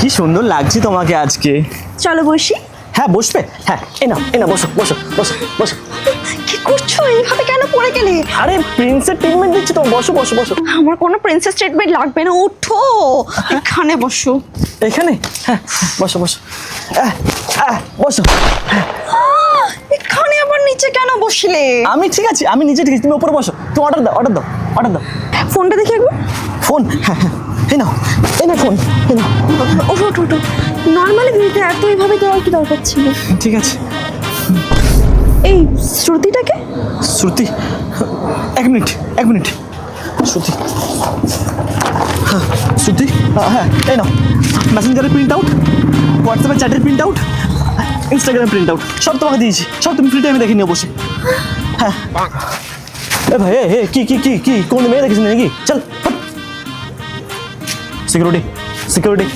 কি সুন্দর লাগছে তোমাকে আজকে। চলো বসি। হ্যাঁ বসবে, হ্যাঁ এনা বসো বসো বসো বসো। কি করছো, এইভাবে কেন পড়ে গেলে? আরে প্রিন্সের ট্রিটমেন্ট দিচ্ছি তো, বসো বসো বসো। আমার কোনো প্রিন্সেস ট্রিটমেন্ট লাগবে না, ওঠো এখানে বসো। এখানে? হ্যাঁ বসো বসো বসো। এখানে আবার নিচে কেন বসলে? আমি ঠিক আছে, আমি নিচে ঠিক আছে, তুমি উপরে বসো। তুমি অর্ডার দাও অর্ডার দাও অর্ডার দাও। ফোনটা দেখি একবার। ফোন? হ্যাঁ হ্যাঁ এই নাও ফোন এই নাও। ওঠো ওঠো ওঠো। নর্মালি দিতে এত এইভাবে দেওয়ার কি দরকার ছিল? ঠিক আছে। এই শ্রুতিটাকে? শ্রুতি? এক মিনিট শ্রুতি, হ্যাঁ শ্রুতি, হ্যাঁ এই নাও। মেসেঞ্জারের প্রিন্ট আউট, হোয়াটসঅ্যাপের চ্যাটের প্রিন্ট আউট, ইনস্টাগ্রামের প্রিন্ট আউট, সব তোমাকে দিয়েছি। সব তুমি ফ্রি টাইমে দেখে নিও বসে। হ্যাঁ এ ভাই এ কি কি কি কি কোন মেয়ে দেখেছিস নাকি? চল সিকিউরিটি সিকিউরিটি